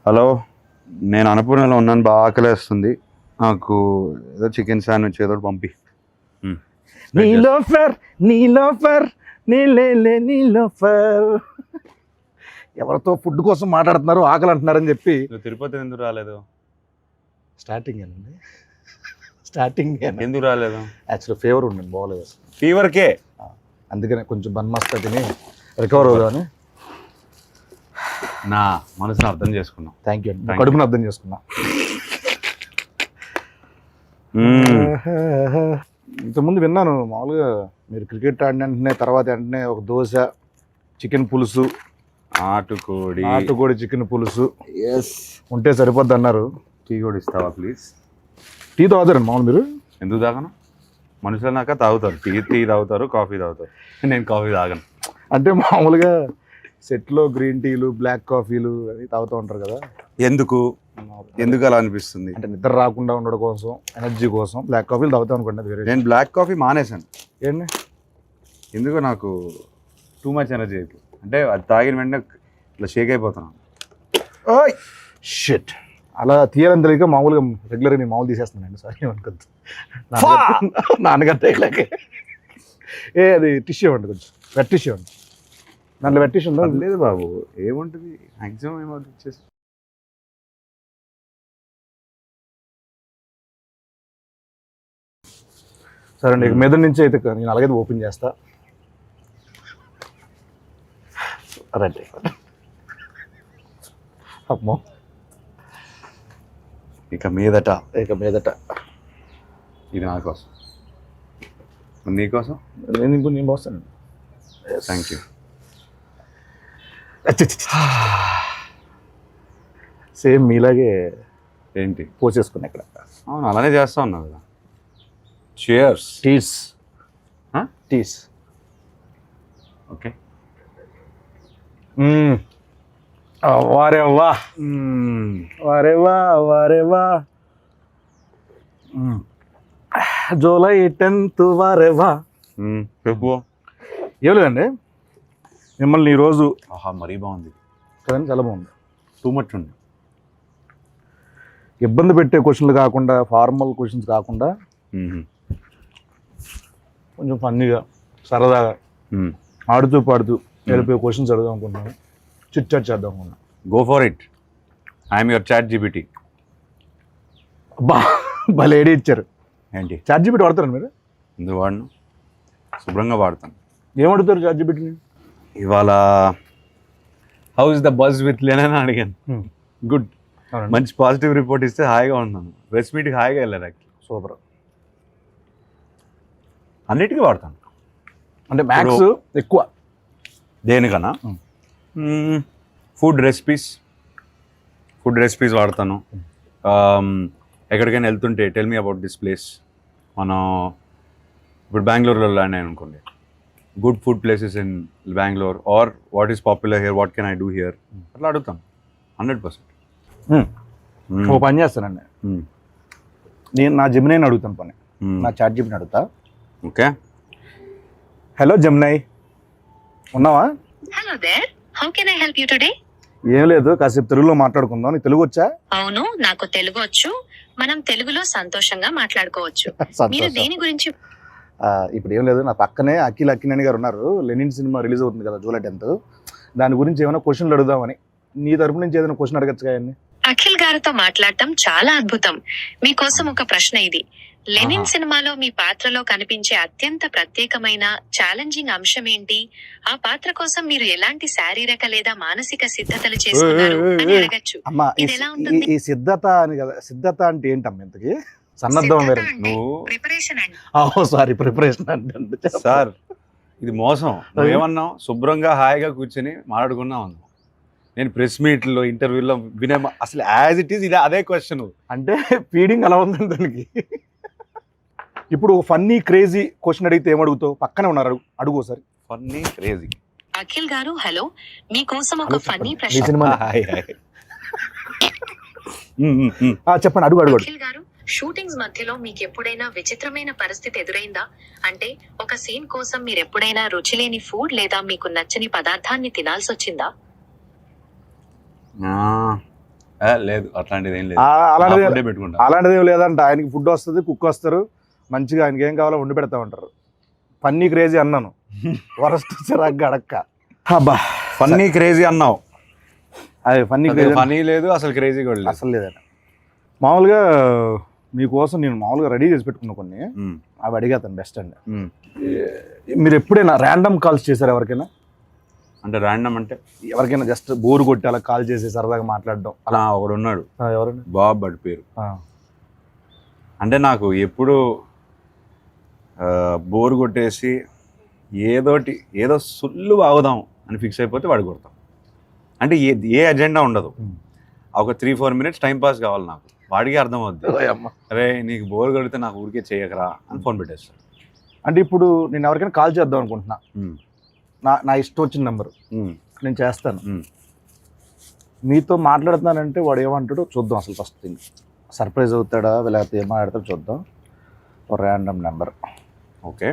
Hello, నేను అన్నపూర్ణలో ఉన్నాను, బాగా ఆకలేస్తుంది. నాకు ఏదో చికెన్ శాండ్విచ్ ఏదో పంపి. నీలోఫర్ నీలోఫర్ నీలేలే నీలోఫర్. ఎవరితో ఫుడ్ కోసం మాట్లాడుతున్నారు, ఆకలి అంటున్నారని చెప్పి. తిరుపతి ఎందుకు రాలేదు? స్టార్టింగ్ అండి, స్టార్టింగ్ ఎందుకు రాలేదు? యాక్చువల్లీ ఫీవర్ ఉండండి, బాగోలేదు అసలు. ఫీవర్కే, అందుకనే కొంచెం బన్మస్తా తిని రికవర్ అవుదామని. నా మనసును అర్థం చేసుకున్నాం. థ్యాంక్ యూ అండి, కడుపుని అర్థం చేసుకున్నా. ఇంతకుముందు విన్నాను మామూలుగా మీరు క్రికెట్ ఆడిన వెంటనే తర్వాత వెంటనే ఒక దోశ, చికెన్ పులుసు, నాటుకోడి చికెన్ పులుసు ఉంటే సరిపోద్ది అన్నారు. టీ కూడా ఇస్తావా ప్లీజ్? టీ తాగుతారండి మామూలు మీరు? ఎందుకు తాగను? మనుషులు నాక తాగుతారు, టీ తాగుతారు, కాఫీ తాగుతారు. నేను కాఫీ తాగను. అంటే మామూలుగా సెట్లో గ్రీన్ టీలు, బ్లాక్ కాఫీలు అవి తాగుతూ ఉంటారు కదా, ఎందుకు అలా అనిపిస్తుంది? అంటే నిద్ర రాకుండా ఉండడం కోసం, ఎనర్జీ కోసం బ్లాక్ కాఫీలు తాగుతాం అనుకోండి. అది వేరే. నేను బ్లాక్ కాఫీ మానేశాను. ఏంటి? ఎందుకు నాకు టూ మచ్ ఎనర్జీ అయిపోయింది. అంటే అది తాగిన వెంటనే ఇట్లా షేక్ అయిపోతున్నాను. ఓయ్ షిట్, అలా తీయాలని తెలియక మామూలుగా రెగ్యులర్గా నేను మామూలు తీసేస్తున్నానండి. సారీ అనుకోద్దు, నాన్నగారు తగ్గలేక. అది టిష్యూ ఇవ్వండి, కొంచెం వెట్ టిష్యూ ఇవ్వండి. దాంట్లో వెట్ టిష్యూ ఉందా? లేదు బాబు, ఏముంటుంది మ్యాక్సిమం ఏమవుతుంది ఇచ్చేసి. సరే అండి, మీద నుంచి అయితే నేను అలాగే ఓపెన్ చేస్తా. రండి. అమ్మో, ఇక మీదట ఇది నా కోసం, నీకోసం. నేను పోస్తాను. Thank you. సేమ్ మీలాగే ఏంటి పోసేసుకున్నా ఇక్కడ. అవును, అలానే చేస్తా ఉన్నావు కదా. Cheers. టీస్. Huh? టీస్. ఓకే. వారే వా, వారే వా, వారే వా. జూలై 10th వారే వా. చెప్పు. ఏం లేదండి, మిమ్మల్ని ఈరోజు ఆహా, మరీ బాగుంది కదండి, చాలా బాగుంది. టూ మచ్ ఉంది. ఇబ్బంది పెట్టే క్వశ్చన్లు కాకుండా, ఫార్మల్ క్వశ్చన్స్ కాకుండా కొంచెం ఫన్నీగా, సరదాగా, ఆడుతూ పాడుతూ వెళ్ళిపోయే క్వశ్చన్స్ అడుగుదాం అనుకుంటున్నాను. చిట్ చాట్ చేద్దాం అనుకున్నాను. Go for it. I'm your ChatGPT. భలే ఐడియా ఇచ్చారు. ఏంటి? చాట్ జీపీటీ వాడతారు మీరు? ఎందుకు వాడను, శుభ్రంగా వాడతాను. ఏం అడుగుతారు చాట్ జీపీటీని? ఇవాళ how is the buzz with లెన్ అని అడిగాను. గుడ్, మంచి పాజిటివ్ రిపోర్ట్ ఇస్తే హాయిగా ఉన్నాను. ప్రెస్ మీట్కి హాయిగా వెళ్ళాను. సూపర్. అన్నిటికీ వాడతాను. అంటే మ్యాథ్స్ ఎక్కువ దేనికన్నా ఫుడ్ రెసిపీస్ వాడతాను. ఎక్కడికైనా వెళ్తుంటే tell me about this place. మనం ఇప్పుడు బెంగళూరులో ల్యాండ్ అయ్యాను అనుకోండి, good food places in Bengaluru are what is popular here, what can I do here, అట్లా అడుగుతాను 100%. ఓ పని చేస్తానండి, నేను నా జెమినైని అడుగుతాను పని, నా చాట్ జీపీటీని అడుగుతా. ఓకే. హలో జెమినై, ఉన్నావా? Hello there, how can I help you today? ఏం లేదు, కాసేపు తెలుగులో మాట్లాడుకుందాం. నీకు తెలుగు వచ్చా? అవును, నాకు తెలుగు వచ్చు. మనం తెలుగులో సంతోషంగా మాట్లాడుకోవచ్చు. మీరు దేని గురించి? ఇప్పుడు ఏం లేదు, నా పక్కనే అఖిల్ అక్కినేని గారు ఉన్నారు. లెనిన్ సినిమా రిలీజ్ అవుతుంది కదా జూలై 10th, దాని గురించి ఏమైనా క్వశ్చన్లు అడుగుదామని. నీ తరపు నుంచి ఏదైనా క్వశ్చన్ అడగచ్చు కదండి. అఖిల్ గారితో మాట్లాడటం చాలా అద్భుతం. మీకోసం ఒక ప్రశ్న ఇది. లెనిన్ సినిమాలో మీ పాత్రలో కనిపించే అత్యంత ప్రత్యేకమైన ఛాలెంజింగ్ అంశం ఏంటి? ఆ పాత్ర కోసం మీరు ఎలాంటి శారీరక లేదా మానసిక సిద్ధతలు చేసుకున్నారు అని అడగచ్చు. అమ్మా, ఇది ఎలా ఉంటుంది? ఈ సిద్ధత అని కదా, సిద్ధత అంటే ఏంటమ్మా ఇంతకి? సన్నద్ధం వేరే. ప్రిపరేషన్ అండి. సారీ, ప్రిపరేషన్ అంటే సార్, ఇది మోసం. నువ్వేమన్నావు? శుభ్రంగా హాయిగా కూర్చొని మాట్లాడుకున్నావు అన్నావు. నేను ప్రెస్ మీట్లో, ఇంటర్వ్యూలో వినే అసలు యాజ్ ఇట్ ఈస్ ఇది అదే క్వశ్చన్. అంటే ఫీడింగ్ అలా ఉందండి దానికి. ఇప్పుడు ఫన్నీ క్రేజీ క్వశ్చన్ అడిగితే ఏమడుగుతావు? పక్కనే ఉన్నారు, అడుగు సార్. Funny crazy. అఖిల్ గారు హలో, మీకోసం ఒక ఫన్నీ ప్రశ్న. చెప్పండి, అడుగు అడుగు. అఖిల్ గారు, షూటింగ్స్ మధ్యలో మీకు ఎప్పుడైనా విచిత్రమైన పరిస్థితి ఎదురైందా? అంటే ఒక సీన్ కోసం మీరు ఎప్పుడైనా రుచిలేని ఫుడ్ లేదా మీకు నచ్చని పదార్థాన్ని తినాల్సి వచ్చిందా? లేదు అట్లాంటిది ఏం లేదు. అలాంటిది నా food ఏ పెట్టుకుంటా. అలాంటిది ఏం లేదంట. ఆయనకి ఫుడ్ వస్తుంది, కుక్ వస్తారు, మంచిగా ఆయనకి ఏం కావాలో వండి పెడతా ఉంటారు. ఫన్నీ క్రేజీ అన్నాను, వరస్ట్ చిరాగ్గా అడక్క. అబ్బా ఫన్నీ క్రేజీ అన్నావు. అదే ఫన్నీ క్రేజీ ఫనీ లేదు అసలు, క్రేజీ కూడా లేదు. అసలు లేదంట. మామూలుగా మీకోసం నేను మామూలుగా రెడీ చేసి పెట్టుకున్నా కొన్ని, అవి అడిగేతాను బెస్ట్ అండి. మీరు ఎప్పుడైనా ర్యాండమ్ కాల్స్ చేశారు ఎవరికైనా? అంటే ర్యాండమ్ అంటే ఎవరికైనా జస్ట్ బోర్ కొట్టి అలా కాల్ చేసి సరదాగా మాట్లాడడం అలా ఒకడు ఉన్నాడు, ఎవరండి? బాబ్ బట్ పేరు. అంటే నాకు ఎప్పుడు బోర్ కొట్టేసి ఏదో సుల్లు బాగుదాం అని ఫిక్స్ అయిపోతే వాడు కొడతాం. అంటే ఏ అజెండా ఉండదు, ఒక 3-4 minutes టైం పాస్ కావాలి నాకు. వాడికి అర్థం అవుద్ది, అరే నీకు బోర్ కొడితే నాకు ఊరికే చేయకరా అని ఫోన్ పెట్టేస్తాడు. అంటే ఇప్పుడు నేను ఎవరికైనా కాల్ చేద్దాం అనుకుంటున్నా, నా ఇష్టం వచ్చిన నెంబరు నేను చేస్తాను, మీతో మాట్లాడుతున్నానంటే వాడు ఏమంటాడో చూద్దాం. అసలు ఫస్ట్ థింగ్ సర్ప్రైజ్ అవుతాడా లేకపోతే ఏం మాట్లాడతాడో చూద్దాం. ఒక ర్యాండమ్ నెంబర్. ఓకే,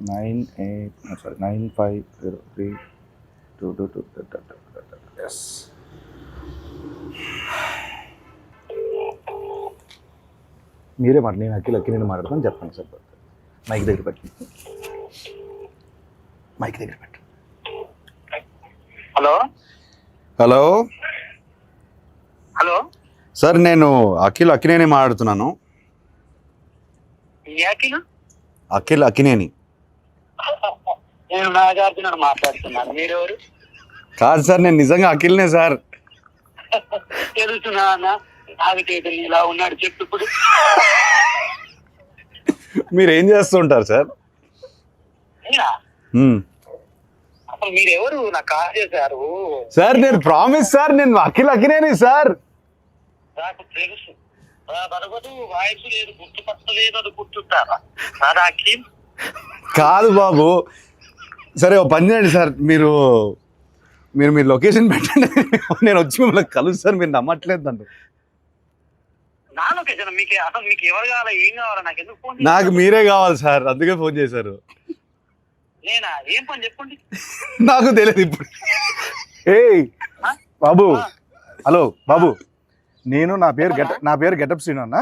95032222. ఎస్, మీరే మాట, నేను అక్కి నేను మాట్లాడతాను చెప్పండి సార్. మైక్ దగ్గర పెట్టి, మైక్ దగ్గర పెట్టు. హలో హలో హలో సార్, నేను అక్కినేని మాట్లాడుతున్నాను. అక్కినేని నేను నాగార్జున మాట్లాడుతున్నాను. మీరెవరు? కాదు సార్, నేను నిజంగా అఖిల్నే సార్. తెలుసునా? నాగటేడు ఇలా ఉన్నాడు చెప్పు ఇప్పుడు. మీరు ఏం చేస్తుంటారు సార్? అసలు మీరెవరు? నాకు కాల్ చేశారు సార్. నేను ప్రామిస్ సార్, నేను అఖినేని సార్. నాకు తెలుసు, బరగదు వాయిస్ లేదు, గుర్తుపట్టలేదు, అది గుర్తుంటారా? నాదా అఖిల్ కాదు బాబు. సరే ఓ పని చేయండి సార్, మీరు లొకేషన్ పెట్టండి, నేను వచ్చి మిమ్మల్ని కలుస్తాను. మీరు నమ్మట్లేదు నన్ను. నా లొకేషన్ మీకు అసలు మీకు ఎవరు కావాలా, ఏం కావాలా? నాకు ఎందుకు ఫోన్? నాకు మీరే కావాలి సార్, అందుకే ఫోన్ చేశారు. నేనా? ఏం పని చెప్పండి. నాకు తెలియదు ఇప్పుడు. ఏయ్ బాబు, హలో బాబు, నేను నా పేరు గెటప్ శ్రీను అన్న.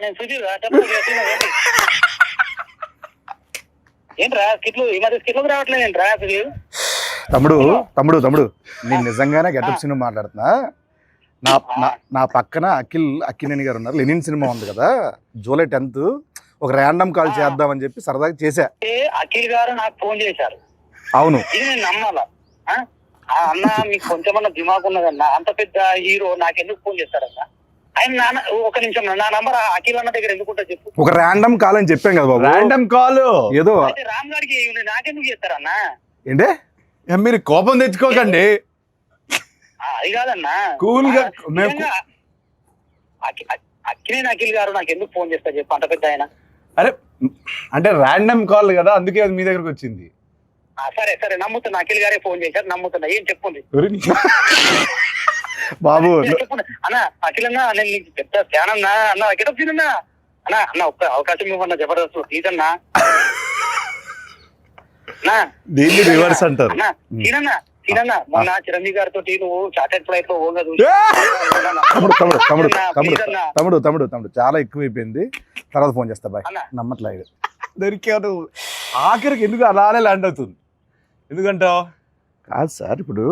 నేను సుధీర్. ఏంట్రా స్కిట్లు ఈ మధ్య స్కిట్లకు రావట్లేదు ఏంట్రా సుధీర్? తమ్ముడు నేను నిజంగానే గెటప్ శ్రీను మాట్లాడుతున్నా. నా పక్కన అక్కినేని గారు ఉన్నారు. లెనిన్ సినిమా ఉంది కదా, జూలై 10th ఒక ర్యాండమ్ కాల్ చేద్దామని చెప్పి సరదాగా చేశా. అఖిల్ గారు నాకు ఫోన్ చేశారు. అవును, ఇది నేను నమ్మాలా? అన్న మీకు కొంచెమన్నా దిమాగ్ ఉన్నదన్నా, అంత పెద్ద హీరో నాకు ఎందుకు ఫోన్ చేస్తారన్నా? ఆయన ఒక నిమిషం, నా నంబర్ అఖిల్ అన్న దగ్గర ఎందుకుంటా చెప్పు. ఒక ర్యాండమ్ కాల్ అని చెప్పాం కదా బాబు. ర్యాండమ్ కాల్ ఏదో రామ్ గారికి నాకెందుకు చేస్తారన్నా? ఏంటే మీరు కోపం తెచ్చుకోకండి. అది కాదన్నా, కూల్ గా అఖిల్ గారు నాకు ఎందుకు ఫోన్ చేస్తారు చెప్పు, అంత పెద్ద ఆయన. అరే అంటే ర్యాండమ్ కాల్ కదా, అందుకే అది మీ దగ్గరకు వచ్చింది. సరే సరే నమ్ముతున్నా, అఖిల్ గారే ఫోన్ చేశారు, నమ్ముతున్నా. ఏం చెప్పండి బాబు. చెప్పండి అన్న. అఖిల్ అన్నా, నేను నీకు పెద్ద ఫ్యాన్ అన్నా. అన్న గెటప్ సీన్ అన్నా. అన్న ఒక్క అవకాశం ఇవ్వన్నా, జబర్దస్త్ ప్లీజ్ అన్నా. దీన్ని రివర్స్ అంటారు. సీనన్నా, మొన్న చిరంజీవి గారితో నువ్వు చార్టెడ్ ఫ్లైట్ లో ఓగా తమ్ముడు చాలా ఎక్కువైపోయింది, తర్వాత ఫోన్ చేస్తా బాయ్. నమ్మట్లేదు. దొరికాడు ఆఖరికి. ఎందుకు అలానే ల్యాండ్ అవుతుంది? ఎందుకంటావు? కాదు సార్, ఇప్పుడు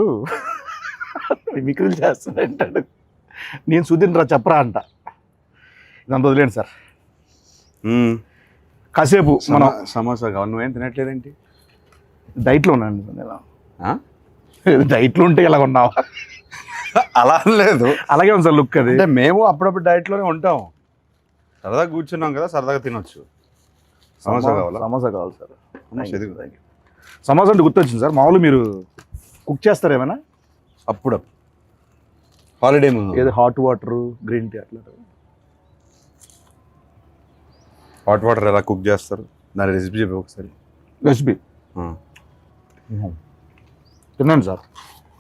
మిమిక్రీలు చేస్తానంటాడు, నేను సుధీర్ రా చెప్పరా అంట. ఇదంతా వదిలేండి సార్. కాసేపు మనం సమోసా కావాలి. నువ్వేం తినట్లేదేంటి? డైట్లో ఉన్నాను. డైట్లో ఉంటే ఇలా ఉన్నావా? అలా లేదు, అలాగే ఉంది సార్ లుక్. అది అంటే మేము అప్పుడప్పుడు డైట్లోనే ఉంటాం, సరదాగా కూర్చున్నాం కదా, సరదాగా తినొచ్చు. సమోసా కావాలా? సమోసా కావాలి సార్. సమోసా అంటే గుర్తొచ్చింది సార్, మామూలు మీరు కుక్ చేస్తారు ఏమైనా? అప్పుడు హాలిడే ముందు ఏదో హాట్ వాటర్, గ్రీన్ టీ అట్లా. హాట్ వాటర్ ఎలా కుక్ చేస్తారు, దాని రెసిపీ చెప్పి ఒకసారి. రెసిపీ తిన్నాను sir.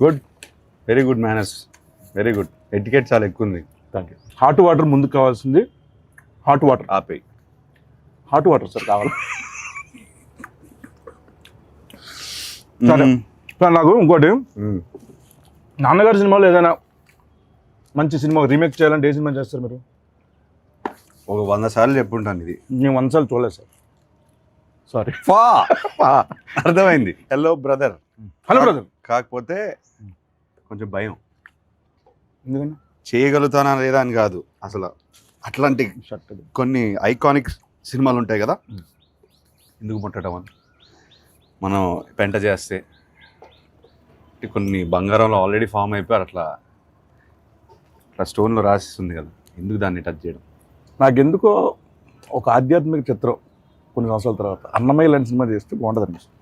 Good, very good manners, very good. Etiquette చాలా ఎక్కువ ఉంది. Thank you. హాట్ వాటర్ ముందుకు కావాల్సింది. హాట్ వాటర్ ఆపేయి. హాట్ వాటర్ సార్ కావాలి. సరే సార్, నాకు ఇంకోటి నాన్నగారి సినిమాలో ఏదైనా మంచి సినిమా రీమేక్ చేయాలంటే ఏ సినిమా చేస్తారు మీరు? ఒక 100 సార్లు చెప్పుంటాను ఇది. నేను 100 సార్లు చూడలేదు సార్. సారీ. అర్థమైంది. Hello brother. Hello brother. కాకపోతే కొంచెం భయం. ఎందుకని? చేయగలుగుతానా లేదా అని కాదు, అసలు అట్లాంటి కొన్ని ఐకానిక్ సినిమాలు ఉంటాయి కదా, ఎందుకు ముట్టడం అని. మనం పెంట చేస్తే కొన్ని బంగారంలో ఆల్రెడీ ఫామ్ అయిపోయారు, అట్లా స్టోన్లో రాసిస్తుంది కదా, ఎందుకు దాన్ని టచ్ చేయడం. నాకెందుకో ఒక ఆధ్యాత్మిక చిత్రం కొన్ని సంవత్సరాల తర్వాత అన్నమయ్య లాంటి సినిమా చేస్తే బాగుంటుంది అనిపిస్తుంది.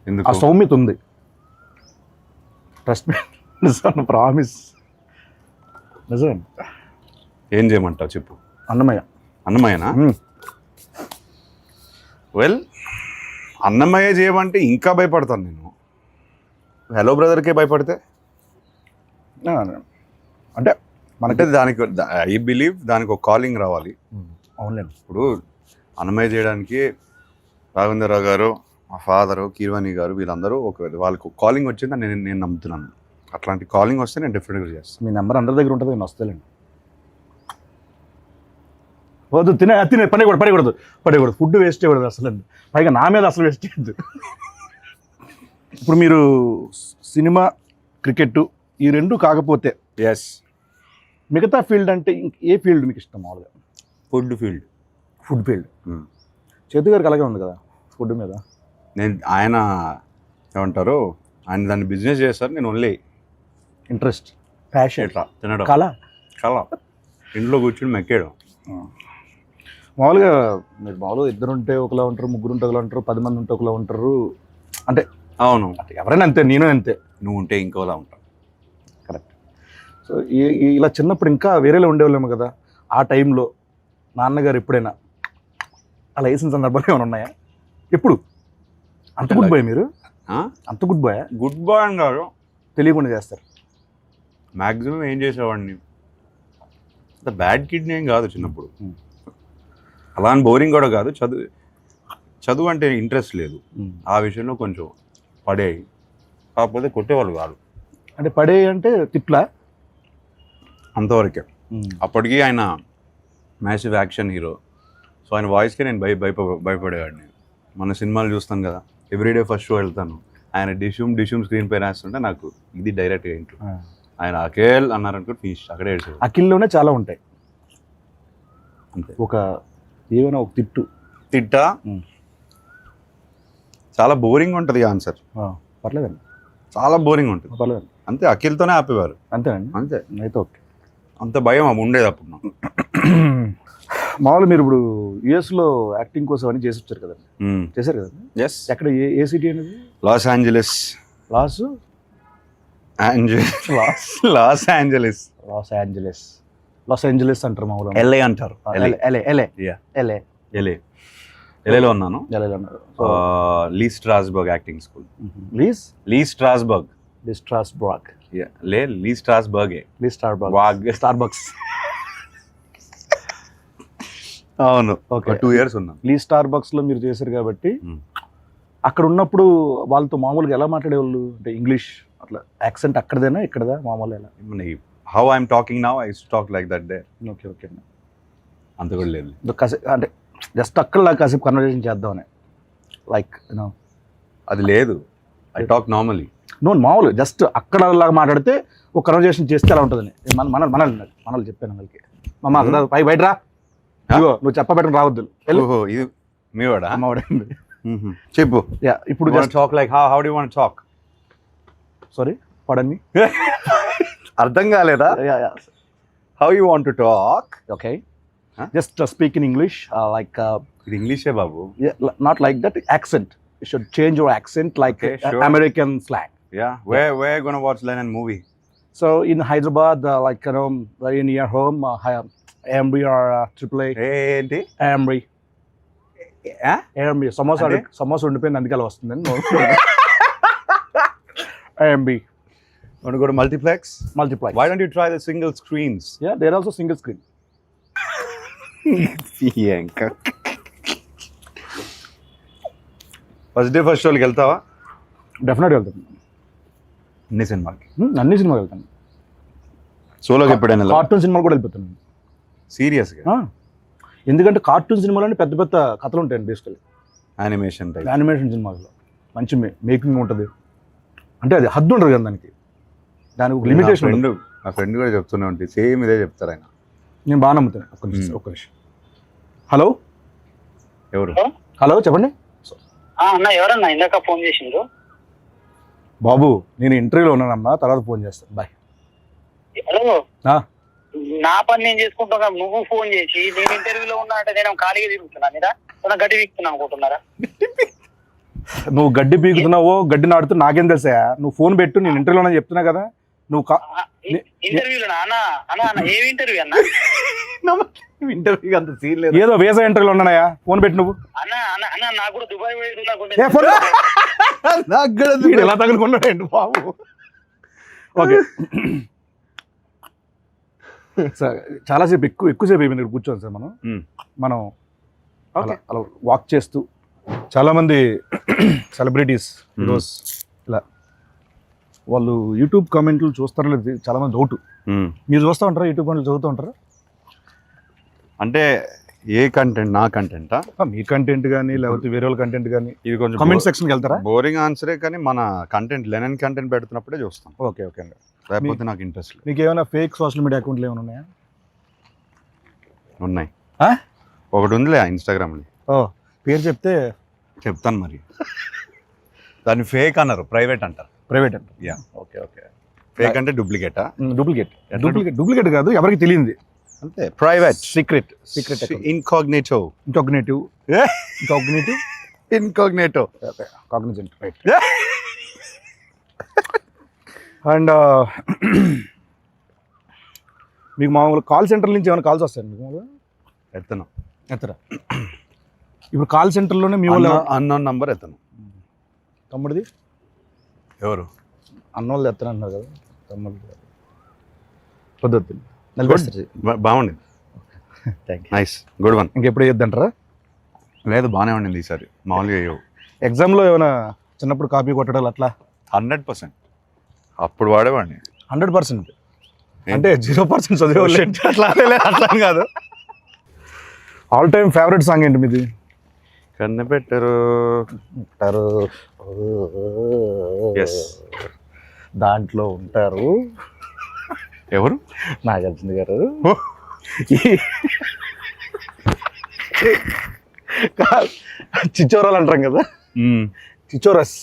ఎందుకు? ఆ సౌమ్యత ఉంది. Trust me, promise. నిజమే. ఏం చేయమంటావు చెప్పు. అన్నమయ్య. అన్నమయ్యనా? వెల్, అన్నమయ్య చేయమంటే ఇంకా భయపడతాను నేను. హలో బ్రదర్కే భయపడితే అంటే మనకి దానికి ఐ బిలీవ్ దానికి ఒక కాలింగ్ రావాలి. అవునండి. ఇప్పుడు అన్నమయ్య చేయడానికి రాఘవేంద్రరావు గారు, మా ఫాదరు, కీర్వాణి గారు, వీళ్ళందరూ వాళ్ళకు కాలింగ్ వచ్చిందని నేను నమ్ముతున్నాను. అట్లాంటి కాలింగ్ వస్తే నేను డెఫినెట్గా చేస్తాను. మీ నెంబర్ అందరి దగ్గర ఉంటుంది, నేను వస్తానండి. వద్దు, తినే పడకూడదు. ఫుడ్ వేస్ట్ చేయకూడదు అసలు. పైగా నా మీద అసలు వేస్ట్ చేయద్దు. ఇప్పుడు మీరు సినిమా, క్రికెట్ ఈ రెండు కాకపోతే ఎస్, మిగతా ఫీల్డ్ అంటే ఏ ఫీల్డ్ మీకు ఇష్టం మామూలుగా? Food field. Food field. చేతు గారికి అలాగే ఉంది కదా ఫుడ్ మీద. ఆయన ఏమంటారు, ఆయన దాన్ని బిజినెస్ చేస్తారు, నేను ఓన్లీ ఇంట్రెస్ట్, ప్యాషన్, ఎట్లా తినడం, కళ ఇంట్లో కూర్చుని మెక్కేయడం. మామూలుగా మీరు మామూలుగా 2 ఉంటే ఒకలా ఉంటారు, 3 ఉంటే ఒకలా ఉంటారు, 10 మంది ఉంటే ఒకలా ఉంటారు. అంటే అవును, ఎవరైనా అంతే, నేను అంతే. నువ్వు ఉంటే ఇంకోలా ఉంటావు. కరెక్ట్. సో ఇలా చిన్నప్పుడు ఇంకా వేరేలా ఉండేవాళ్ళేమో కదా. ఆ టైంలో నాన్నగారు ఎప్పుడైనా అలా వేసిన సందర్భాలు ఏమైనా ఉన్నాయా? ఎప్పుడు? అంత గుడ్ బాయ్ మీరు? అంత గుడ్ బాయ్? గుడ్ బాయ్ అని కాదు, తెలియకుండా చేస్తారు. మ్యాక్సిమం ఏం చేసేవాడిని, అంత బ్యాడ్ కిడ్ని ఏం కాదు చిన్నప్పుడు. అలా అని బోరింగ్ కూడా కాదు. చదువు అంటే ఇంట్రెస్ట్ లేదు, ఆ విషయంలో కొంచెం పడేవి. కాకపోతే కొట్టేవాళ్ళు కాదు. అంటే పడే అంటే తిట్లా? అంతవరకే. అప్పటికి ఆయన మ్యాసివ్ యాక్షన్ హీరో, సో ఆయన వాయిస్కే నేను భయపడేవాడిని. మన సినిమాలు చూస్తాను కదా, ఎవ్రీడే ఫస్ట్ షో వెళ్తాను, ఆయన డిష్యూమ్ స్క్రీన్ పై రాస్తుంటే నాకు ఇది డైరెక్ట్గా ఇంట్లో ఆయన అఖిల్ అన్నారనుకో ఫినిష్, అక్కడే ఏడ్చాడు. అఖిల్లోనే చాలా ఉంటాయి అంతే. ఏమైనా ఒక తిట్టా చాలా బోరింగ్ ఉంటుంది ఆన్సర్. పర్లేదండి, చాలా బోరింగ్ ఉంటుంది. పర్లేదండి. అంతే, అఖిల్తోనే ఆపేవారు. అంతేనండి. అంతే. అయితే ఓకే. అంత భయం ఉండేది అప్పుడు నాకు. మామూలు మీరు ఇప్పుడు యుఎస్లో యాక్టింగ్ కోసం అని చేసి వచ్చారు కదండి, చేశారు కదండి. ఎస్. ఎక్కడ, ఏ సిటీ అనేది? Los Angeles. లాస్ ఏంజలస్ అంటారు మామూలు. ఎల్ఏ అంటారు. ఎల్ఏలో ఉన్నాను. లీ స్ట్రాస్బర్గ్ యాక్టింగ్ స్కూల్. లీ స్ట్రాస్బర్గ్. స్టార్బక్స్. అవును, ఓకే. 2 years ఉన్నాను. లీ స్టార్బక్స్ లో మీరు చేశారు కాబట్టి అక్కడ ఉన్నప్పుడు వాళ్ళతో మామూలుగా ఎలా మాట్లాడేవాళ్ళు? అంటే ఇంగ్లీష్ అట్లా యాక్సెంట్ అక్కడదేనా ఇక్కడదా మామూలు ఎలా? How I'm talking now, I use to talk like that there. Okay okay. అంత కూడా లేదు. అంటే జస్ట్ అక్కడ కాసేపు కన్వర్జేషన్ చేద్దామని, లైక్ యూనో అది లేదు. I talk normally. మామూలు జస్ట్ అక్కడ లాగా మాట్లాడితే ఒక కన్వర్జేషన్ చేస్తే ఎలా ఉంటుందని మనల్ని చెప్పాను వాళ్ళకి. మమ్మ బయట రా, నువ్వు చెప్పబెట్టడం రావద్దు. ఇది మీ వాడా? అమ్మవాడండి. చెప్పు. ఇప్పుడు talk like how do you want talk? Sorry, pardon me. అర్థం కాలేదా? How you want to talk? Okay, just speak in English, like ఇది ఇంగ్లీషే బాబు. Not like that accent. You should change your accent like sure. American slang. Yeah, where you gonna watch Lennon movie? So in Hyderabad, like very near home, Amri or AAA. ఏంటి Amri? Amri. Samosa ఉండిపోయింది అందుకే అలా వస్తుందని. Amri. Want to go to multiplex? Why don't you try the single screens? Yeah, there are also single screen. First day first షోకి వెళ్తావా? డెఫినెట్గా వెళ్తాను. అన్ని సినిమాకి అన్ని సినిమాలు వెళ్తాను. సోలోకి ఎప్పుడైనా కార్టూన్ సినిమాలు కూడా వెళ్ళిపోతాను. సీరియస్గా ఎందుకంటే కార్టూన్ సినిమాలు పెద్ద పెద్ద కథలు ఉంటాయండి బేసికలీ. యానిమేషన్ టైప్ యానిమేషన్ సినిమాల్లో మంచి మేకింగ్ ఉంటుంది. అంటే అది హద్దు ఉండదు కదా దానికి ఒక లిమిటేషన్. నా ఫ్రెండ్ కూడా చెప్తూనే ఉంటుంది, సేమ్ ఇదే చెప్తారు ఆయన. నేను బాగా నమ్ముతాను. ఒక్క నిమిషం. హలో ఎవరు? హలో చెప్పండి. అన్న ఎవరన్నా ఇందాక ఫోన్ చేసిండ్రు? బాబు నేను ఇంటర్వ్యూలో ఉన్నానమ్మా, తర్వాత ఫోన్ చేస్తాను. బాయ్. హలో, నా పని నేను చేసుకుంటున్నా, నువ్వు ఫోన్ చేసి నేను ఇంటర్వ్యూలో ఉన్నా అంటే నేను ఖాళీగా తిరుగుతున్నా మీద గడ్డి వీక్తున్నా అనుకుంటున్నారా? నువ్వు గడ్డి పీకుతున్నావో గడ్డి నాడుతూ నాకేం తెలుసా? నువ్వు ఫోన్ పెట్టు, నేను ఇంటర్వ్యూలో చెప్తున్నా కదా. నువ్వు ఇంటర్వ్యూలో అన్న ఏమి ఇంటర్వ్యూ అన్న? ఇంటర్వ్యూ అంత సీన్ లేదు, ఏదో వేసా ఇంటర్వ్యూలో ఉన్నాయా. ఫోన్ పెట్టు నువ్వు. అన్న నాకు కూడా దుబాయ్ ఎలా తగులుకున్నాడు బాబు. ఓకే సార్, చాలాసేపు ఎక్కువసేపు అయిపోయింది ఇక్కడ కూర్చోండి సార్. మనం అలా వాక్ చేస్తూ చాలామంది సెలబ్రిటీస్ హీరోస్ ఇలా వాళ్ళు యూట్యూబ్ కామెంట్లు చూస్తారో లేదు చాలామంది డౌట్. మీరు చూస్తూ ఉంటారా యూట్యూబ్ కామెంట్లు చదువుతూ ఉంటారా? అంటే ఏ కంటెంట్? నా కంటెంటా? మీ కంటెంట్ కానీ లేకపోతే వేరే వాళ్ళ కంటెంట్ కానీ ఇది కొంచెం కామెంట్ సెక్షన్కి వెళ్తారా? బోరింగ్ ఆన్సరే, కానీ మన కంటెంట్ లెనన్ కంటెంట్ పెడుతున్నప్పుడే చూస్తాం. ఓకే ఓకే అండి. లేకపోతే నాకు ఇంట్రెస్ట్ లేదు. మీకు ఏమైనా ఫేక్ సోషల్ మీడియా అకౌంట్లు ఏమైనా ఉన్నాయా? ఉన్నాయి. ఒకటి ఉందిలే ఇన్స్టాగ్రామ్లో. పేరు చెప్తే చెప్తాను మరి. దాన్ని ఫేక్ అన్నారు, ప్రైవేట్ అంటారు. ప్రైవేట్ అంటారు. యా. Okay okay. ఫేక్ అంటే డూప్లికేటా? డూప్లికేట్ కాదు, ఎవరికి తెలియంది అంతే. Private, secret incognito. Cognizant right. And మీకు మామూలు కాల్ సెంటర్ నుంచి ఏమైనా కాల్స్ వస్తాయండి మీకు? మామూలుగా ఎత్తరా? ఇప్పుడు కాల్ సెంటర్లోనే మీ వాళ్ళు అన్నోన్ నంబర్ ఎత్తను. తమ్ముడిది ఎవరు? అన్నోళ్ళు ఎత్తను అన్నారు కదా తమ్ముడు. బాగుండింది. Nice, good one. ఇంకెప్పుడు వేయొద్దంటారా? లేదు, బాగానే ఉండింది ఈసారి. మామూలుగా వేయవు. ఎగ్జామ్లో ఏమైనా చిన్నప్పుడు కాపీ కొట్టడాలు అట్లా? 100%. అప్పుడు వాడేవాడిని 100%. అంటే 0% చదివేవాళ్ళు అట్లా కాదు. ఆల్ టైమ్ ఫేవరెట్ సాంగ్ ఏంటి మీది? కన్నపెట్టరు. దాంట్లో ఉంటారు ఎవరు? నాగార్జున గారు. చిచ్చోరాలు అంటాం కదా, చిచ్చోరస్.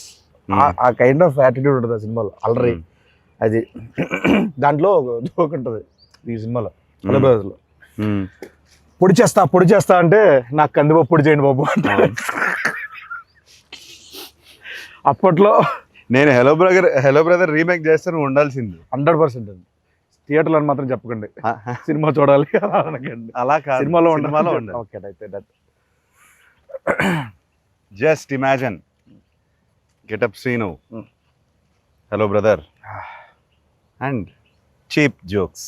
ఆ కైండ్ ఆఫ్ యాటిట్యూడ్ ఉంటుంది ఆ సినిమాలో. అల్లరి అది. దాంట్లో జోక్ ఉంటుంది ఈ సినిమాలో. లో పొడి చేస్తా అంటే నాకు కందిపప్పు పొడి చేయండి బాబు అంటే. అప్పట్లో నేను హలో బ్రదర్ రీమేక్ చేస్తే ఉండాల్సింది. 100%. థియేటర్లో అని మాత్రం చెప్పకండి, సినిమా చూడాలి అలా కాదు, సినిమాలో ఉండాలి. ఓకే అయితే just imagine getup scene, hello brother and cheap jokes.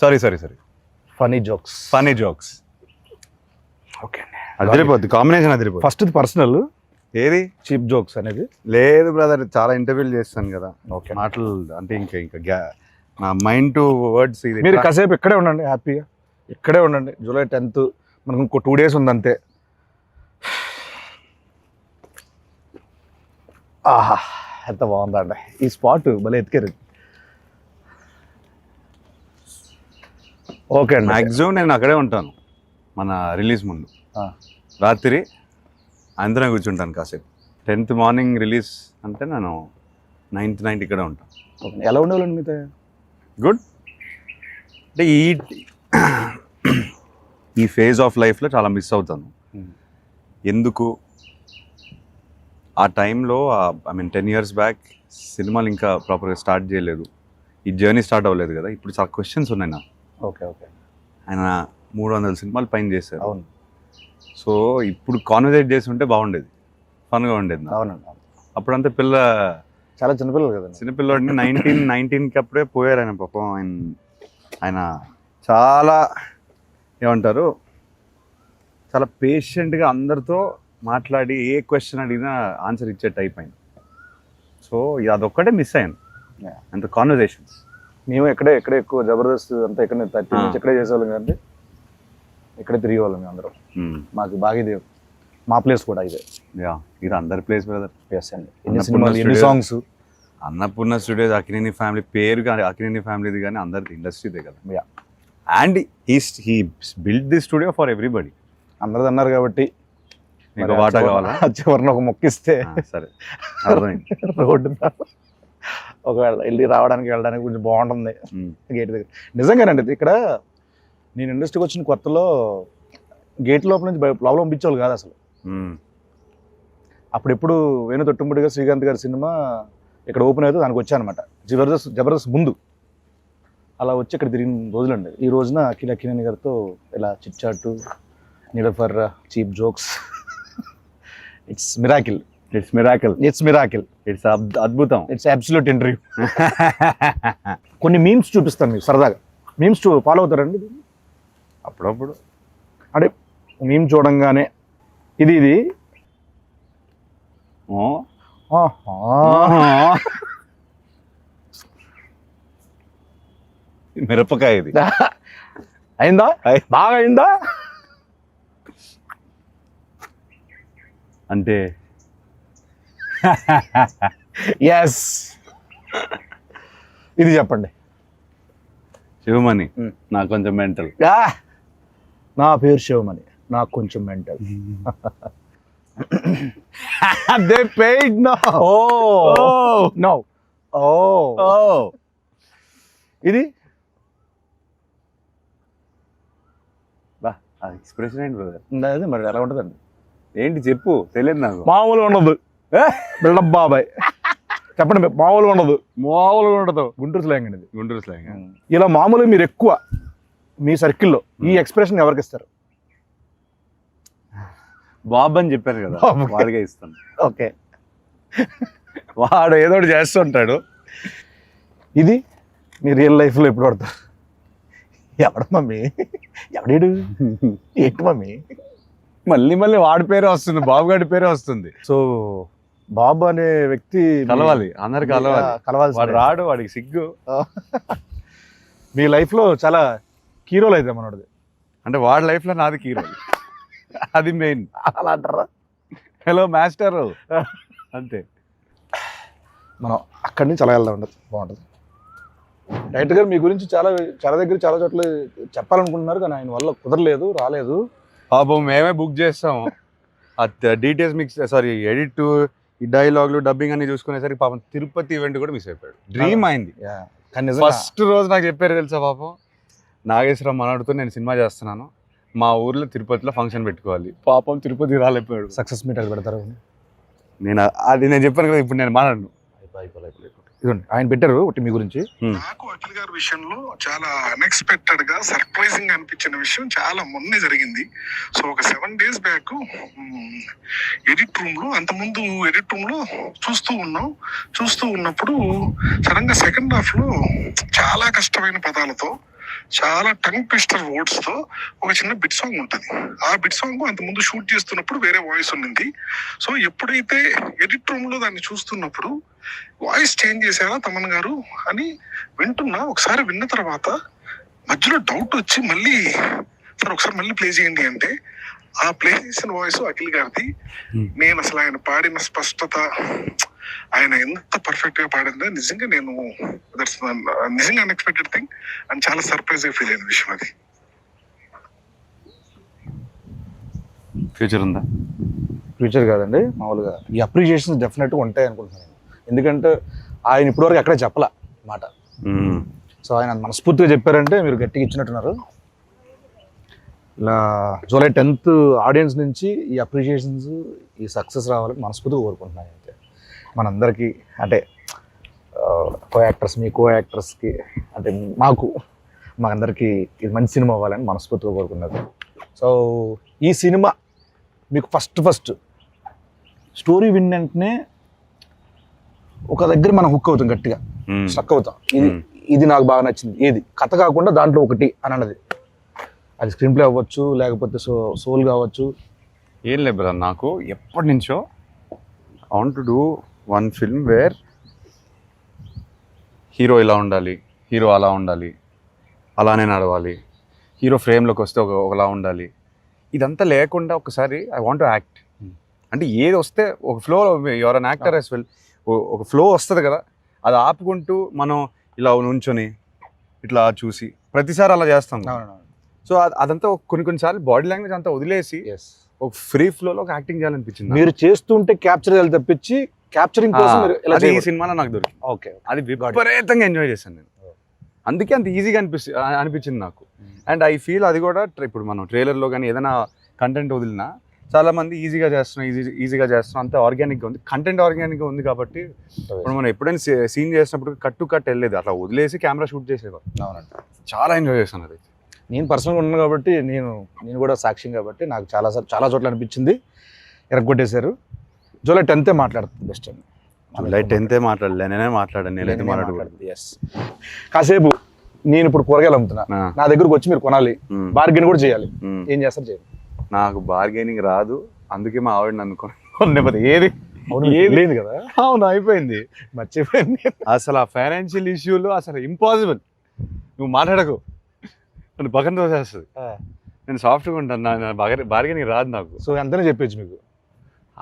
Sorry funny jokes. Okay, అదిరిపోద్ది కాంబినేషన్. అదిరిపోద్ది. ఫస్ట్ పర్సనల్ ఏది చీప్ జోక్స్ అనేది లేదు బ్రదర్, చాలా ఇంటర్వ్యూలు చేస్తాను కదా. ఓకే, మాటలు అంటే ఇంకా నా మైండ్ టు వర్డ్స్. ఇది మీరు కాసేపు ఇక్కడే ఉండండి, హ్యాపీగా ఇక్కడే ఉండండి. జూలై 10th మనకు ఇంకో 2 days ఉంది అంతే. ఆహా, ఎంత బాగుందండి ఈ స్పాట్, భలే ఎత్తుకారు. ఓకే అండి. మ్యాక్సిమం నేను అక్కడే ఉంటాను మన రిలీజ్ ముందు. రాత్రి అందరం కూర్చుంటాను కాసేపు. 10th మార్నింగ్ రిలీజ్ అంటే నేను 9th నైట్ ఇక్కడే ఉంటాను. ఎలా ఉండేవాళ్ళండి మీతో? గుడ్. అంటే ఈ ఫేజ్ ఆఫ్ లైఫ్లో చాలా మిస్ అవుతాను. ఎందుకు ఆ టైంలో, ఐ మీన్ 10 years బ్యాక్ సినిమాలు ఇంకా ప్రాపర్గా స్టార్ట్ చేయలేదు, ఈ జర్నీ స్టార్ట్ అవ్వలేదు కదా. ఇప్పుడు చాలా క్వశ్చన్స్ ఉన్నాయి నాకు. ఓకే ఆయన 300 సినిమాలు పైన చేశారు. అవును. సో ఇప్పుడు కాన్వర్సేట్ చేసి ఉంటే బాగుండేది, ఫన్గా ఉండేది. అవునండి. అప్పుడంతా చాలా చిన్నపిల్లలు కదా, చిన్నపిల్లడిని 19 అప్పుడే పోయారు ఆయన. పాపం ఆయన చాలా ఏమంటారు, చాలా పేషెంట్గా అందరితో మాట్లాడి ఏ క్వశ్చన్ అడిగినా ఆన్సర్ ఇచ్చే టైప్ ఆయన. సో సో అదొక్కటే మిస్ అయ్యాను. Yeah. అంత కాన్వర్జేషన్స్. మేము ఎక్కడే ఎక్కువ జబర్దస్త్ అంతా ఇక్కడ 30 నుంచి ఇక్కడే చేసేవాళ్ళం కానీ ఇక్కడే తిరిగేవాళ్ళం మేము అందరం. మాకు బాగా ఇది మా ప్లేస్ కూడా ఇదే. ఇది అందరి ప్లేస్ బ్రదర్. ఎస్ అండి. ఎన్ని సినిమాలు, ఎన్ని songs. Annapurna studios, Akkineni family పేరు కానీ అక్కినేని ఫ్యామిలీది కానీ అందరిది ఇండస్ట్రీదే కదా. Yeah. And he build the studio for everybody. అందరూ అన్నారు కాబట్టి మీకు వాటా కావాలా? చివరిన ఒక మొక్కిస్తే సరే అర్థమైంది. రోడ్డు ఒకవేళ వెళ్ళి రావడానికి వెళ్ళడానికి కొంచెం బాగుంటుంది గేట్ దగ్గర. నిజంగానండి ఇక్కడ నేను ఇండస్ట్రీకి వచ్చిన కొత్తలో గేట్ లోపల నుంచి లోపల పంపించేవాళ్ళు కాదు అసలు. అప్పుడు ఎప్పుడు వేణు తొట్టుముడిగా శ్రీకాంత్ గారి సినిమా ఇక్కడ ఓపెన్ అయితే దానికి వచ్చానమాట. జబర్దస్త్ ముందు అలా వచ్చి ఇక్కడ తిరిగిన రోజులండి. ఈ రోజున అక్కినేని గారితో ఇలా chit chat, needer for cheap jokes. It's miracle. It's అద్భుతం. It's absolute interview. కొన్ని మీమ్స్ చూపిస్తాను మీకు సరదాగా. మీమ్స్ ఫాలో అవుతారండి అప్పుడప్పుడు? అంటే మీమ్ చూడంగానే ఇది మిరపకాయ ఇది అయిందా, బాగా అయిందా అంటే ఎస్. ఇది చెప్పండి. శివమణి నాకు కొంచెం మెంటల్. నా పేరు శివమణి, నాకు కొంచెం mental. They paid now. No. ఇది ఎక్స్ప్రెషన్ ఏంటి బ్రదర్? అదే మరి ఎలా ఉంటుందండి? ఏంటి చెప్పు, తెలియదు నాకు. మామూలుగా ఉండదు బిల్డప్ బాబాయ్. చెప్పండి. మామూలుగా ఉండదు. గుంటూరు స్లాంగ్ అండి. గుంటూరు స్లాంగ్. ఇలా మామూలుగా మీరు ఎక్కువ మీ సర్కిల్లో ఈ ఎక్స్ప్రెషన్ ఎవరికి ఇస్తారు? బాబు అని చెప్పారు కదా, వాడిగా ఇస్తాను. ఓకే, వాడు ఏదో ఒకటి చేస్తుంటాడు. ఇది మీ రియల్ లైఫ్లో ఎప్పుడు పడతారు? ఎవడ మమ్మీ, ఎవడేడు, ఏంటి మమ్మీ? మళ్ళీ వాడి పేరే వస్తుంది, బాబు గారి పేరే వస్తుంది. సో బాబు అనే వ్యక్తి కలవాలి, అందరు కలవాలి. వాడు రాడు, వాడికి సిగ్గు. మీ లైఫ్లో చాలా కీ రోల్ అయితే మనోడిది. అంటే వాడి లైఫ్లో నాది కీ రోల్. అది మెయిన్. అలా అంటారా? హలో మాస్టర్ అంతే. మనం అక్కడి నుంచి అలా వెళ్దాం, ఉండదు, బాగుంటుంది. డైరెక్టర్ గారు మీ గురించి చాలా దగ్గర చాలా చోట్ల చెప్పాలనుకుంటున్నారు కానీ ఆయన వల్ల కుదరలేదు, రాలేదు. పాపం మేమే బుక్ చేస్తాము. డీటెయిల్స్ మిక్స్ ఎడిట్, ఈ డైలాగులు, డబ్బింగ్ అన్ని చూసుకునేసరికి పాపం తిరుపతి ఈవెంట్ కూడా మిస్ అయిపోయాడు. డ్రీమ్ అయింది. ఫస్ట్ రోజు నాకు చెప్పారు తెలుసా, పాపం నాగేశ్వరరావు మనోడితో నేను సినిమా చేస్తున్నాను, మా ఊర్లో తిరుపతిలో ఫంక్షన్ పెట్టుకోవాలి. పాపం తిరుపతి రాలేకపోయాడు. సక్సెస్ మీట్ పెడతారు. నేను చెప్పాను కదా, ఇప్పుడు నేను మాట్లాడను. ఇదండి ఆయన పెట్టారు ఒకటి మీ గురించి. నాకు అఖిల్ గారి విషయంలో చాలా అన్ఎక్స్పెక్టెడ్ గా సర్ప్రైజింగ్ అనిపించిన విషయం చాలా మొన్నే జరిగింది. సో ఒక 7 days బ్యాక్ ఎడిట్ రూమ్ లో, అంతకుముందు ఎడిట్ రూమ్ లో చూస్తూ ఉన్నప్పుడు సడన్ గా సెకండ్ హాఫ్ లో చాలా కష్టమైన పదాలతో, చాలా టంగ్ ట్విస్టర్ వర్డ్స్ తో ఒక చిన్న బిట్ సాంగ్ ఉంటుంది. ఆ బిట్ సాంగ్ అంతకుముందు షూట్ చేస్తున్నప్పుడు వేరే వాయిస్ ఉండింది. సో ఎప్పుడైతే ఎడిట్ రూమ్ లో దాన్ని చూస్తున్నప్పుడు వాయిస్ చేంజ్ చేశారా తమన్ గారు అని వింటున్నా. ఒకసారి విన్న తర్వాత మధ్యలో డౌట్ వచ్చి మళ్ళీ సార్ ఒకసారి మళ్ళీ ప్లే చేయండి అంటే ఆ ప్లే చేసిన వాయిస్ అఖిల్ గారిది. నేను అసలు ఆయన పాడిన స్పష్టత, ఆయన ఎంత పర్ఫెక్ట్ గా పాడిందో నిజంగా నేను నిజంగా అన్ఎక్స్పెక్టెడ్ థింగ్ అండ్ చాలా సర్ప్రైజ్ గా ఫీల్ అయిన విషయం అది. ఫ్యూచర్ ఉందా? ఫ్యూచర్ కాదండి, మామూలుగా ఈ అప్రిషియేషన్స్ డెఫినెట్గా ఉంటాయి అనుకుంటున్నాను. ఎందుకంటే ఆయన ఇప్పటివరకు ఎక్కడ చెప్పలా మాట. సో ఆయన మనస్ఫూర్తిగా చెప్పారంటే మీరు గట్టిగా ఇచ్చినట్టున్నారు. ఇలా జూలై 10th ఆడియన్స్ నుంచి ఈ అప్రిషియేషన్స్, ఈ సక్సెస్ రావాలని మనస్ఫూర్తిగా కోరుకుంటున్నాను. అయితే మనందరికీ అంటే మీ కో యాక్టర్స్కి అంటే మా అందరికీ ఇది మంచి సినిమా అవ్వాలని మనస్ఫూర్తిగా కోరుకున్నారు. సో ఈ సినిమా మీకు ఫస్ట్ స్టోరీ విన్ వెంటనే ఒక దగ్గర మనం హుక్ అవుతాం, గట్టిగా స్ట్రక్ అవుతాం. ఇది నాకు బాగా నచ్చింది, ఏది కథ కాకుండా దాంట్లో ఒకటి అని అన్నది. అది స్క్రీన్ ప్లే అవ్వచ్చు, లేకపోతే సోల్ కావచ్చు. ఏం లేదు బ్రదర్, నాకు ఎప్పటి నుంచో I want to do one film where hero ఇలా ఉండాలి, హీరో అలా ఉండాలి, అలానే నడవాలి, హీరో ఫ్రేమ్లోకి వస్తే ఒకలా ఉండాలి. ఇదంతా లేకుండా ఒకసారి ఐ వాంట్ టు యాక్ట్. అంటే ఏది వస్తే ఒక flow, your an actor as well, ఒక ఫ్లో వస్తుంది కదా, అది ఆపుకుంటూ మనం ఇలా నుంచొని ఇట్లా చూసి ప్రతిసారి అలా చేస్తాం. సో అదంతా కొన్నిసార్లు బాడీ లాంగ్వేజ్ అంతా వదిలేసి ఒక ఫ్రీ ఫ్లోలో ఒక యాక్టింగ్ చేయాలనిపించింది. మీరు చేస్తుంటే క్యాప్చర్ చేయాలి తప్పించి క్యాప్చరింగ్ కోసం మీరు ఇలా అది ఈ సినిమాలో నాకు దొరికింది. ఓకే, అది విపరీతంగా ఎంజాయ్ చేశాను నేను. అందుకే అంత ఈజీగా అనిపించింది నాకు. అండ్ ఐ ఫీల్ అది కూడా ఇప్పుడు మనం ట్రైలర్లో కానీ ఏదైనా కంటెంట్ వదిలినా చాలా మంది ఈజీగా చేస్తున్నాం అంత ఆర్గానిక్గా ఉంది. కంటెంట్ ఆర్గానిక్గా ఉంది కాబట్టి ఇప్పుడు మనం ఎప్పుడైనా సీన్ చేసినప్పుడు కట్ వెళ్ళలేదు, అట్లా వదిలేసి కెమెరా షూట్ చేసేవారు. అవునండి, చాలా ఎంజాయ్ చేశాను అది. నేను పర్సనల్గా ఉన్నాను కాబట్టి నేను కూడా సాక్ష్యం కాబట్టి నాకు చాలా చోట్ల అనిపించింది. ఎరగొట్టేశారు. జూలై 10th మాట్లాడుతుంది బెస్ట్ అండి. జూలై 10th మాట్లాడలే, నేనే మాట్లాడాను. నేనైతే మాట్లాడుతుంది. ఎస్, కాసేపు నేను ఇప్పుడు కూరగాయలు అమ్ముతున్నా, నా దగ్గరకు వచ్చి మీరు కొనాలి, బార్గెన్ కూడా చేయాలి. ఏం చేస్తారు? చేయండి. నాకు బార్గెనింగ్ రాదు, అందుకే మా ఆవిడ నన్ను కొనలేకపోతే ఏది లేదు కదా. అవును, అయిపోయింది, మర్చిపోయింది. అసలు ఆ ఫైనాన్షియల్ ఇష్యూలు అసలు ఇంపాసిబుల్. నువ్వు మాట్లాడకు, నన్ను పక్కన తోసేస్తుంది. నేను సాఫ్ట్గా ఉంటాను, నా బార్గెనింగ్ రాదు నాకు. సో ఎంతనే చెప్పచ్చు మీకు?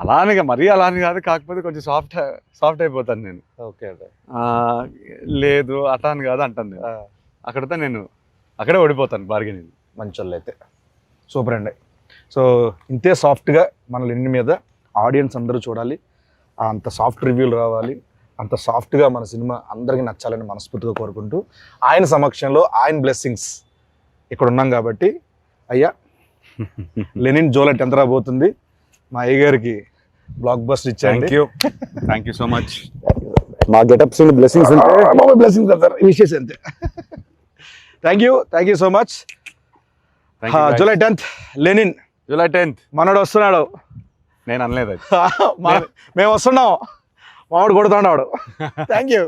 అలానే మరీ అలానే కాదు, కాకపోతే కొంచెం సాఫ్ట్ అయిపోతాను నేను. ఓకే, లేదు అట్లా అని కాదు అంటాను నేను. అక్కడితో నేను అక్కడే ఓడిపోతాను బార్గెనింగ్. మంచి వాళ్ళు అయితే సూపర్ అండి. సో ఇంతే సాఫ్ట్గా మన లెనిన్ మీద ఆడియన్స్ అందరూ చూడాలి, అంత సాఫ్ట్ రివ్యూలు రావాలి, అంత సాఫ్ట్గా మన సినిమా అందరికీ నచ్చాలని మనస్ఫూర్తిగా కోరుకుంటూ, ఆయన సమక్షంలో ఆయన బ్లెస్సింగ్స్ ఇక్కడ ఉన్నాం కాబట్టి, అయ్యా లెనిన్ జూలై 10th రాబోతుంది. మా అయ్య గారికి బ్లాక్ బస్టర్ ఇచ్చాను. Thank you so much. మా getups blessings blessings sir, wishes అంతే. Thank you so much. July 10th Lenin, July 10th మనోడు వస్తున్నాడు. నేను అనలేదు, మేము వస్తున్నాం, మావాడు కొడుతున్నాడు. Thank you.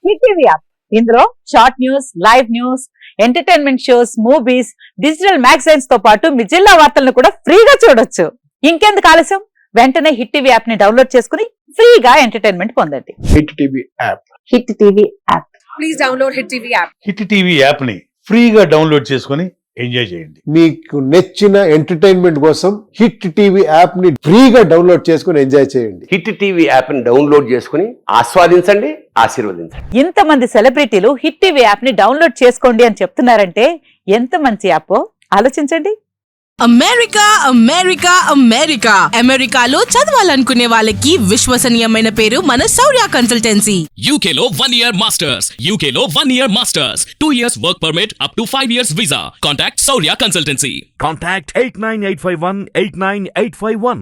Hit TV app, ఇందులో short news, live news, entertainment shows, movies, digital magazines తో పాటు మీ జిల్లా వార్తలను కూడా ఫ్రీగా చూడొచ్చు. ఇంకెందుకు ఆలస్యం, వెంటనే హిట్ టీవీ యాప్ ని డౌన్లోడ్ చేసుకుని ఫ్రీగా ఎంటర్టైన్మెంట్ పొందండి. Hit TV app, hit TV app. Please download hit TV app. Hit TV app ని ఫ్రీగా డౌన్లోడ్ చేసుకొని ఎంజాయ్ చేయండి. మీకు నచ్చిన ఎంటర్టైన్మెంట్ కోసం హిట్ టీవీ యాప్ ని ఫ్రీగా డౌన్లోడ్ చేసుకుని ఎంజాయ్ చేయండి. హిట్ టీవీ యాప్ ని డౌన్లోడ్ చేసుకుని ఆస్వాదించండి, ఆశీర్వదించండి. ఇంతమంది సెలబ్రిటీలు హిట్ టీవీ యాప్ ని డౌన్లోడ్ చేసుకోండి అని చెప్తున్నారంటే ఎంత మంచి యాప్ ఆలోచించండి. అమెరికా అమెరికా అమెరికా అమెరికాలో చదవాలనుకునే వాళ్ళకి విశ్వసనీయమైన పేరు మన శౌర్య కన్సల్టెన్సీ. UK లో 1 year masters, UK లో 1 year masters, 2 years work permit up to 5 years visa. Contact Saurya Consultancy. Contact 89851 89851.